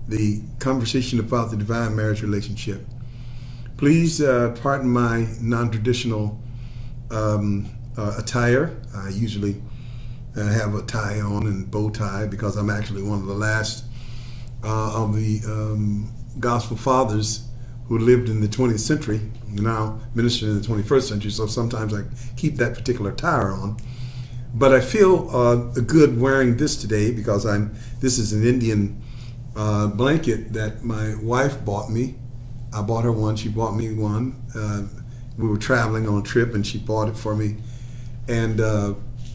the conversation about the divine marriage relationship. Please pardon my non-traditional attire. I usually have a tie on and bow tie because I'm actually one of the last of the gospel fathers who lived in the 20th century, now ministering in the 21st century, so sometimes I keep that particular attire on. But I feel good wearing this today because this is an Indian blanket that my wife bought me. I bought her one, she bought me one. We were traveling on a trip and she bought it for me. And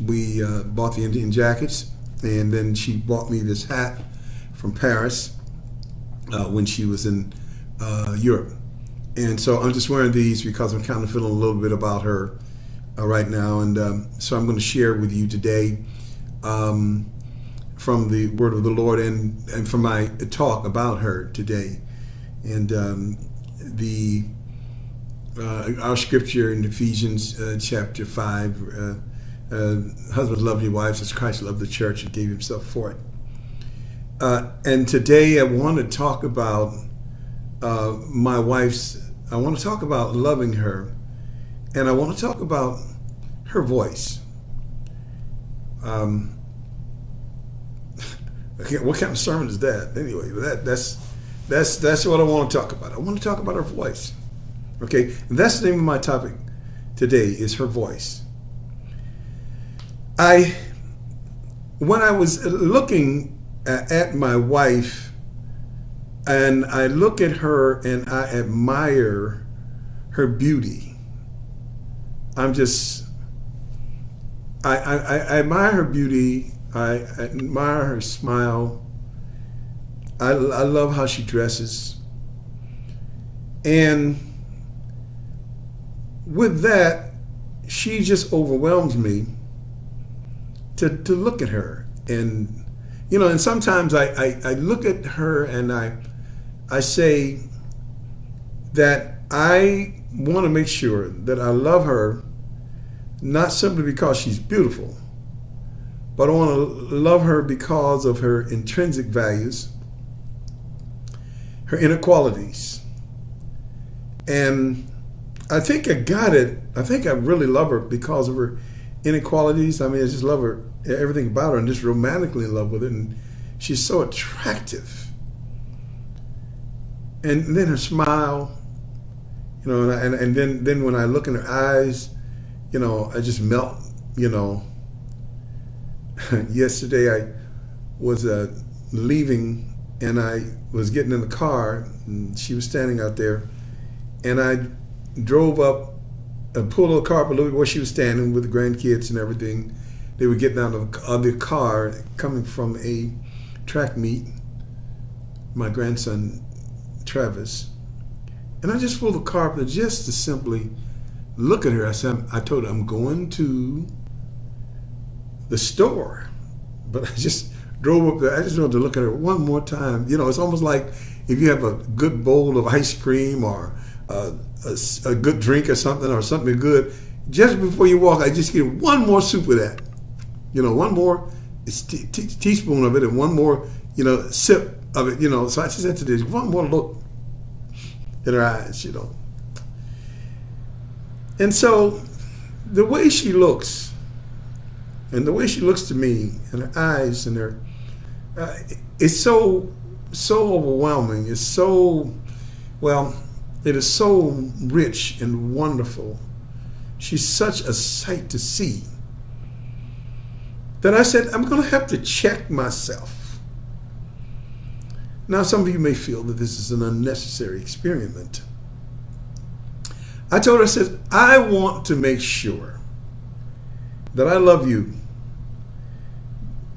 we bought the Indian jackets, and then she bought me this hat from Paris when she was in Europe. And so I'm just wearing these because I'm kind of feeling a little bit about her right now. And so I'm going to share with you today from the word of the Lord and from my talk about her today. And our scripture in Ephesians chapter 5, husbands love your wives as Christ loved the church and gave himself for it. And today I want to talk about my wife's, I want to talk about loving her, and I want to talk about her voice. What kind of sermon is that? Anyway, that's what I want to talk about. I want to talk about her voice. Okay, and that's the name of my topic today, is her voice. When I was looking at my wife, and I look at her and I admire her beauty. I admire her beauty. I admire her smile. I love how she dresses. And with that, she just overwhelms me to look at her. And, and sometimes I look at her and I say that I want to make sure that I love her, not simply because she's beautiful, but I want to love her because of her intrinsic values, her inner qualities. And I think I got it. I think I really love her because of her inequalities. I mean, I just love her, everything about her, and just romantically in love with her. And she's so attractive. And then her smile, and then when I look in her eyes, I just melt, Yesterday I was leaving and I was getting in the car and she was standing out there, and I drove up and pulled the car up a little bit where she was standing with the grandkids and everything. They were getting out of the car coming from a track meet, my grandson Travis, and I just pulled the car up just to simply look at her. I told her I'm going to the store, but I just drove up there. I just wanted to look at her one more time. It's almost like if you have a good bowl of ice cream or a good drink or something good, just before you walk, I just get one more sip of that. One more teaspoon of it and one more, sip of it. So I just said to this, one more look in her eyes, And so the way she looks, and the way she looks to me, and her eyes, and her, it's so overwhelming. It's so, it is so rich and wonderful. She's such a sight to see that I said, I'm going to have to check myself. Now, some of you may feel that this is an unnecessary experiment. I told her, I said, I want to make sure that I love you.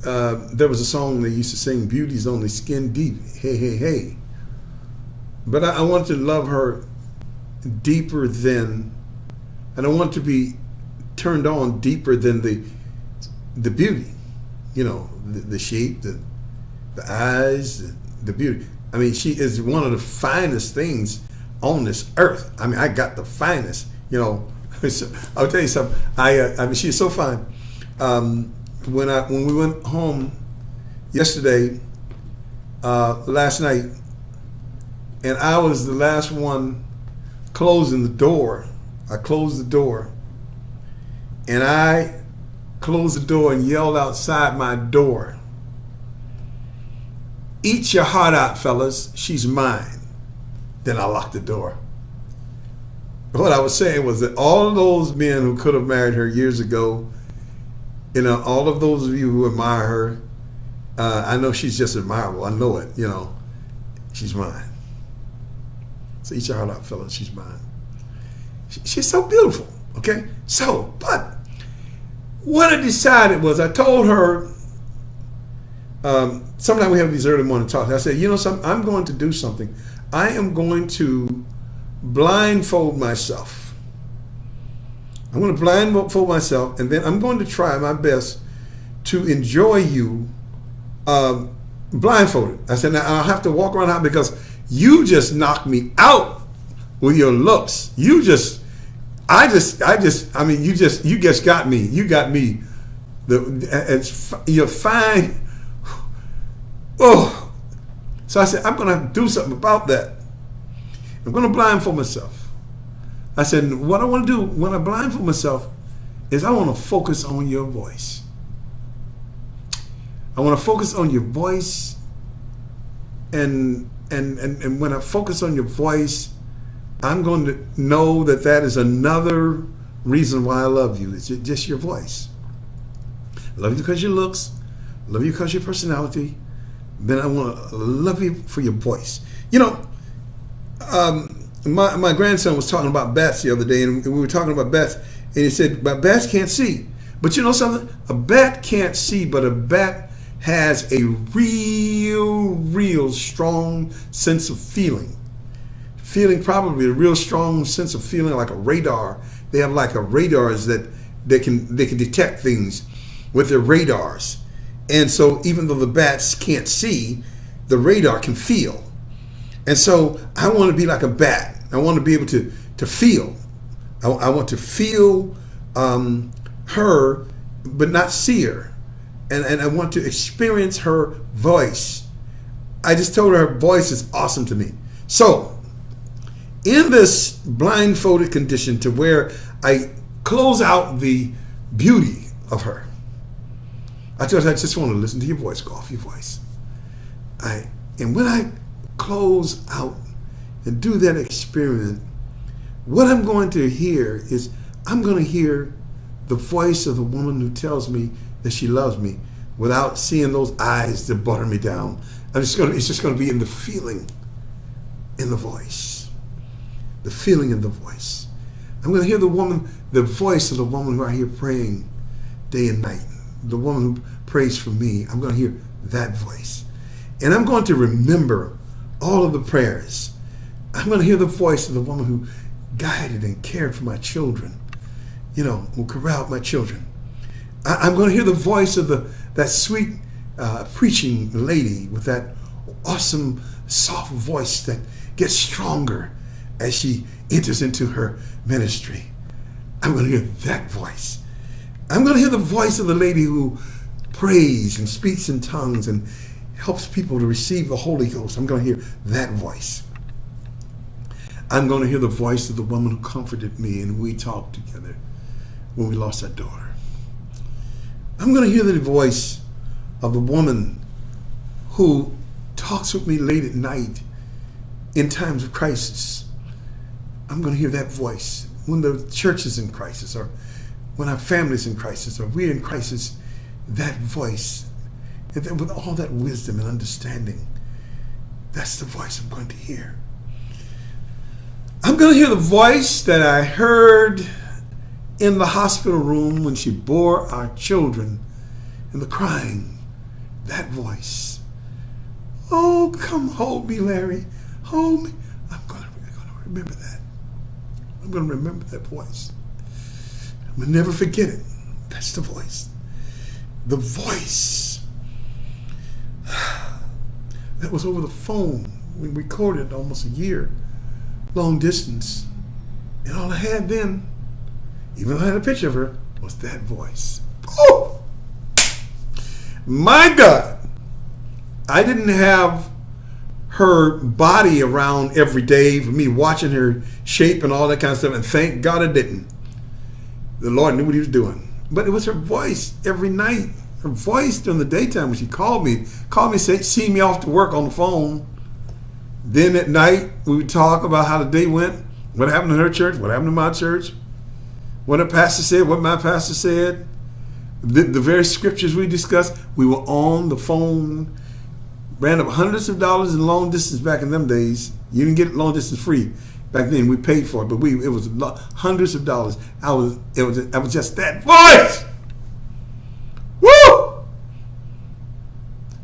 There was a song they used to sing, beauty's only skin deep, hey, hey, hey. But I want to love her deeper than, and I want to be turned on deeper than the beauty, the shape, the eyes, the beauty. I mean, she is one of the finest things on this earth. I mean, I got the finest, So I'll tell you something. I mean, she's so fine. When we went home yesterday, last night, and I was the last one closing the door. I closed the door, and I closed the door and yelled outside my door, "Eat your heart out, fellas. She's mine." Then I locked the door. What I was saying was that all of those men who could have married her years ago, all of those of you who admire her, I know she's just admirable. I know it, she's mine. So eat your heart out, fellas. She's mine. She's so beautiful, okay? So, but what I decided was I told her, sometime we have these early morning talks. I said, something, I'm going to do something. I am going to blindfold myself. I'm going to blindfold myself, and then I'm going to try my best to enjoy you blindfolded. I said, now I'll have to walk around the house because you just knocked me out with your looks. You just got me. You got me. You're fine. Oh. So I said, I'm going to have to do something about that. I'm going to blindfold myself. I said, what I want to do when I blindfold myself is I want to focus on your voice. I want to focus on your voice, and when I focus on your voice, I'm going to know that is another reason why I love you. It's just your voice. I love you because of your looks. I love you because of your personality. Then I want to love you for your voice. My grandson was talking about bats the other day, and we were talking about bats, and he said, but bats can't see. But you know something? A bat can't see, but a bat has a real strong sense of feeling. Probably a real strong sense of feeling, like a radar. They have like a radars that they can detect things with their radars. And so even though the bats can't see, the radar can feel. And so I want to be like a bat. I want to be able to feel. I want to feel her, but not see her. And I want to experience her voice. I just told her voice is awesome to me. So in this blindfolded condition, to where I close out the beauty of her, I told her, I just want to listen to your voice, go off your voice. And when I close out and do that experiment, what I'm going to hear is, I'm going to hear the voice of the woman who tells me that she loves me without seeing those eyes that butter me down. It's just going to be in the feeling in the voice. The feeling in the voice. I'm going to hear the voice of the woman who I hear praying day and night. The woman who prays for me. I'm going to hear that voice. And I'm going to remember all of the prayers. I'm going to hear the voice of the woman who guided and cared for my children, who corralled my children. I'm going to hear the voice of that sweet preaching lady with that awesome soft voice that gets stronger as she enters into her ministry. I'm going to hear that voice. I'm going to hear the voice of the lady who prays and speaks in tongues and helps people to receive the Holy Ghost. I'm going to hear that voice. I'm going to hear the voice of the woman who comforted me and we talked together when we lost our daughter. I'm going to hear the voice of the woman who talks with me late at night in times of crisis. I'm going to hear that voice when the church is in crisis, or when our family's in crisis, or we're in crisis. That voice, and then with all that wisdom and understanding, that's the voice I'm going to hear. I'm going to hear the voice that I heard in the hospital room when she bore our children, and the crying. That voice. Oh, come hold me, Larry. Hold me. I'm going to remember that. I'm going to remember that voice. I'm going to never forget it. That's the voice. The voice. That was over the phone. We recorded almost a year. Long distance. And all I had then, even though I had a picture of her, was that voice. Oh! My God! I didn't have her body around every day, for me watching her shape and all that kind of stuff. And thank God it didn't. The Lord knew what he was doing. But it was her voice every night. Her voice during the daytime when she called me, see me off to work on the phone. Then at night, we would talk about how the day went, what happened in her church, what happened in my church, what her pastor said, what my pastor said, the very scriptures we discussed. We were on the phone, ran up hundreds of dollars in long distance back in them days. You didn't get long distance free. Back then, we paid for it, but it was hundreds of dollars. I was just that voice. Woo!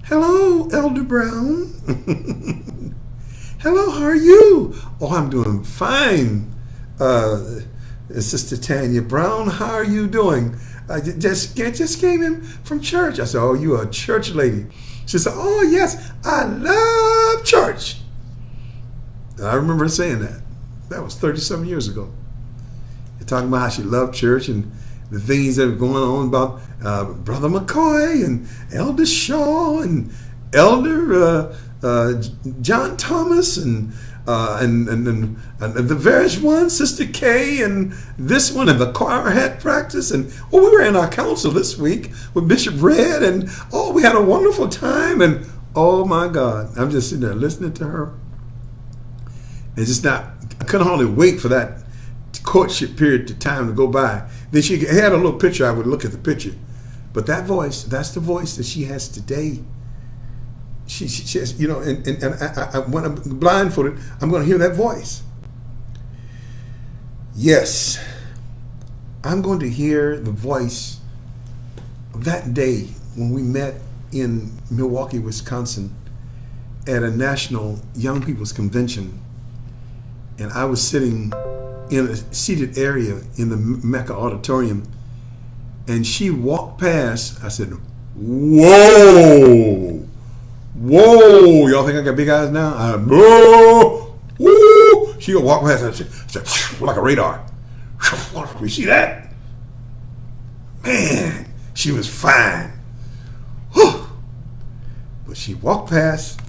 Hello, Elder Brown. Hello, how are you? Oh, I'm doing fine. Sister Tanya Brown, how are you doing? I just came in from church. I said, oh, you are a church lady. She said, oh, yes, I love church. And I remember her saying that. That was 30-some years ago. You're talking about how she loved church and the things that were going on about Brother McCoy and Elder Shaw and Elder John Thomas and the various ones, Sister Kay and this one, and the choir had practice. And we were in our council this week with Bishop Red, and we had a wonderful time. And oh my God, I'm just sitting there listening to her. And I couldn't hardly wait for that courtship period of time to go by. Then she had a little picture. I would look at the picture. But that voice, that's the voice that she has today. She has, and when I'm blindfolded, I'm going to hear that voice. Yes, I'm going to hear the voice of that day when we met in Milwaukee, Wisconsin at a national young people's convention. And I was sitting in a seated area in the Mecca auditorium, and she walked past. I said, whoa, whoa, y'all think I got big eyes now? Whoa. She would walk past, and I said, like a radar. We see that? Man, she was fine. But she walked past,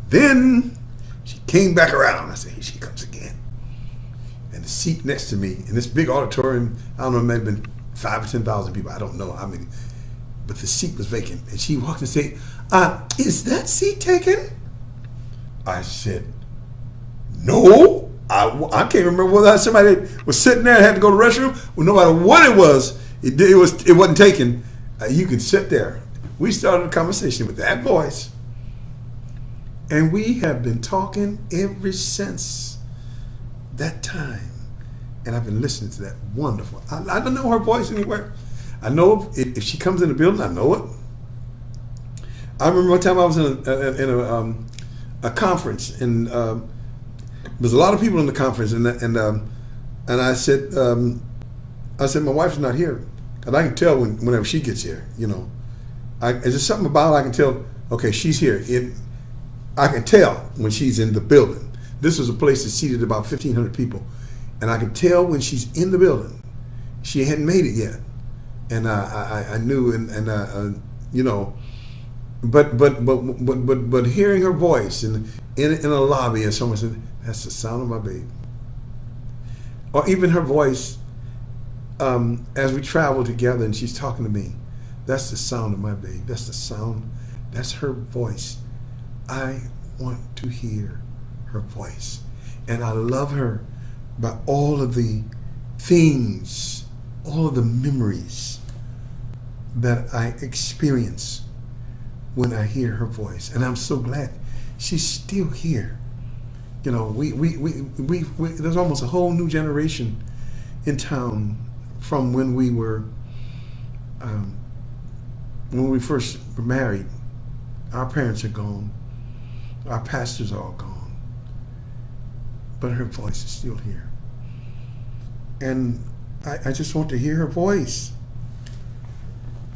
then she came back around. I said, here she comes again. And the seat next to me in this big auditorium, I don't know, it may have been 5,000 or 10,000 people. I don't know how many. But the seat was vacant. And she walked and said, is that seat taken? I said, no. I can't remember whether somebody was sitting there and had to go to the restroom. Well, no matter what it was, it wasn't taken. You could sit there. We started a conversation with that voice. And we have been talking ever since that time. And I've been listening to that wonderful. I don't know her voice anywhere. I know if she comes in the building, I know it. I remember one time I was in a conference, and there's a lot of people in the conference, and I said, my wife's not here, and I can tell whenever she gets here. Is there something about her I can tell? Okay, she's here. I can tell when she's in the building. This was a place that seated about 1,500 people, and I could tell when she's in the building. She hadn't made it yet, and I knew, but hearing her voice in a lobby, and someone said, "That's the sound of my baby," or even her voice as we travel together, and she's talking to me. That's the sound of my baby. That's the sound. That's her voice. I want to hear her voice. And I love her by all of the things, all of the memories that I experience when I hear her voice. And I'm so glad she's still here. We there's almost a whole new generation in town from when we first were married. Our parents are gone. Our pastors are all gone. But her voice is still here. And I just want to hear her voice.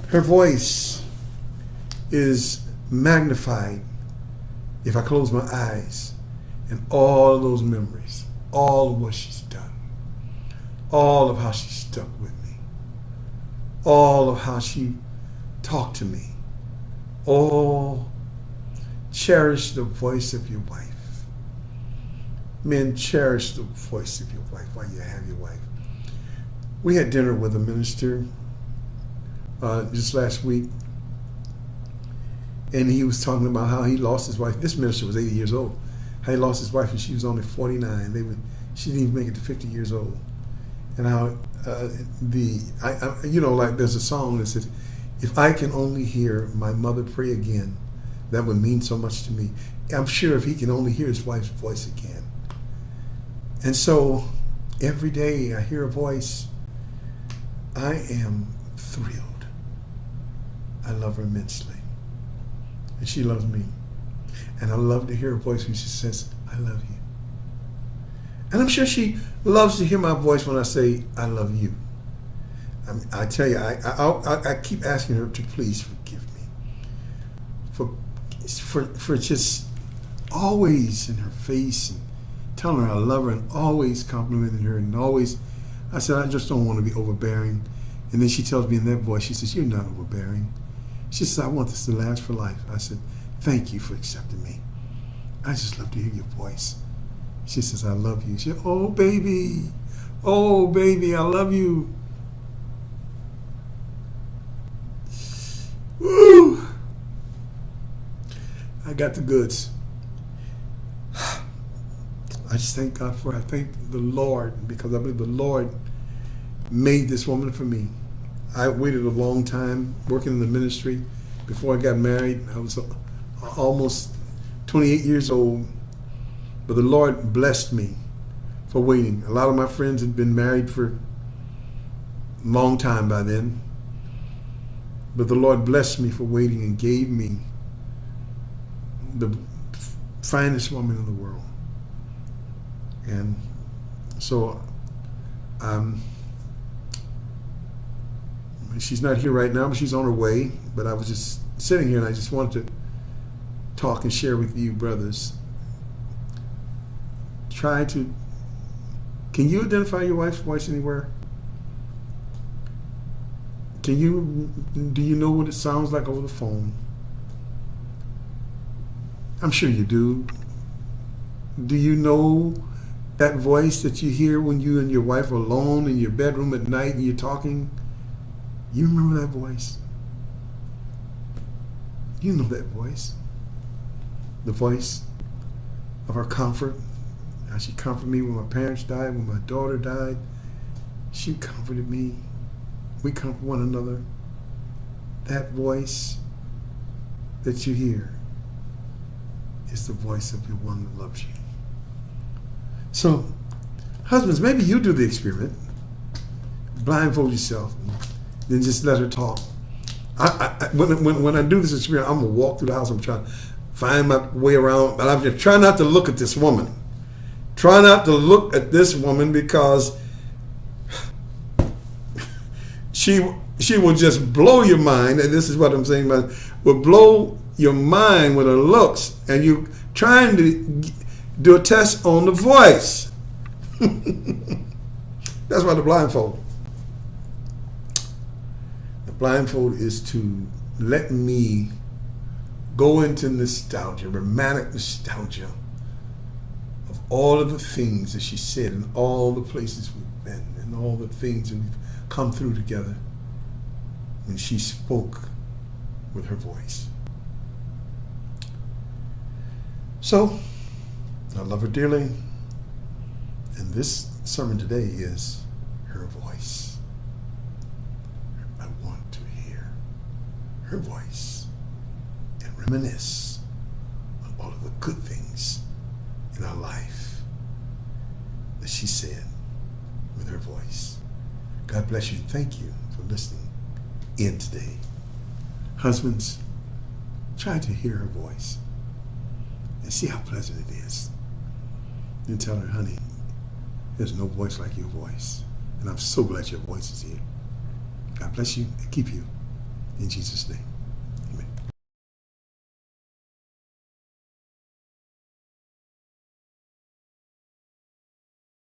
Her voice is magnified if I close my eyes, and all of those memories, all of what she's done, all of how she stuck with me, all of how she talked to me, all cherish the voice of your wife. Men, cherish the voice of your wife while you have your wife. We had dinner with a minister just last week, and he was talking about how he lost his wife. This minister was 80 years old. How he lost his wife when she was only 49. She didn't even make it to 50 years old. And how like there's a song that says, "If I can only hear my mother pray again, that would mean so much to me." I'm sure if he can only hear his wife's voice again. And so every day I hear a voice, I am thrilled. I love her immensely. And she loves me. And I love to hear her voice when she says, "I love you." And I'm sure she loves to hear my voice when I say, "I love you." I tell you, I keep asking her to please forgive me for just always in her face and telling her I love her and always complimenting her and always. I said, I just don't want to be overbearing. And then she tells me in that voice, she says, "You're not overbearing." She says, "I want this to last for life." I said, "Thank you for accepting me. I just love to hear your voice." She says, "I love you." She said, "Oh, baby. Oh, baby, I love you." Woo! I got the goods. I just thank God for it. I thank the Lord because I believe the Lord made this woman for me. I waited a long time working in the ministry. Before I got married, I was almost 28 years old. But the Lord blessed me for waiting. A lot of my friends had been married for a long time by then. But the Lord blessed me for waiting and gave me the finest woman in the world. And so she's not here right now, but she's on her way. But I was just sitting here and I just wanted to talk and share with you, brothers. Can you identify your wife's voice anywhere? Do you know what it sounds like over the phone? I'm sure you do. Do you know that voice that you hear when you and your wife are alone in your bedroom at night and you're talking? You remember that voice? You know that voice. The voice of her comfort. How she comforted me when my parents died, when my daughter died. She comforted me. We comfort one another. That voice that you hear is the voice of your one that loves you. So, husbands, maybe you do the experiment. Blindfold yourself, and then just let her talk. When I do this experiment, I'm going to walk through the house. I'm trying to find my way around, but I'm just trying not to look at this woman. Try not to look at this woman because she will just blow your mind, and this is what I'm saying, will blow your mind with her looks, and you trying to do a test on the voice. That's why the blindfold. The blindfold is to let me go into nostalgia, romantic nostalgia of all of the things that she said and all the places we've been and all the things that we've come through together when she spoke with her voice. So, I love her dearly, and this sermon today is her voice. I want to hear her voice and reminisce on all of the good things in our life that she said with her voice. God bless you. Thank you for listening in today. Husbands, try to hear her voice and see how pleasant it is. Then tell her, honey, there's no voice like your voice. And I'm so glad your voice is here. God bless you and keep you. In Jesus' name.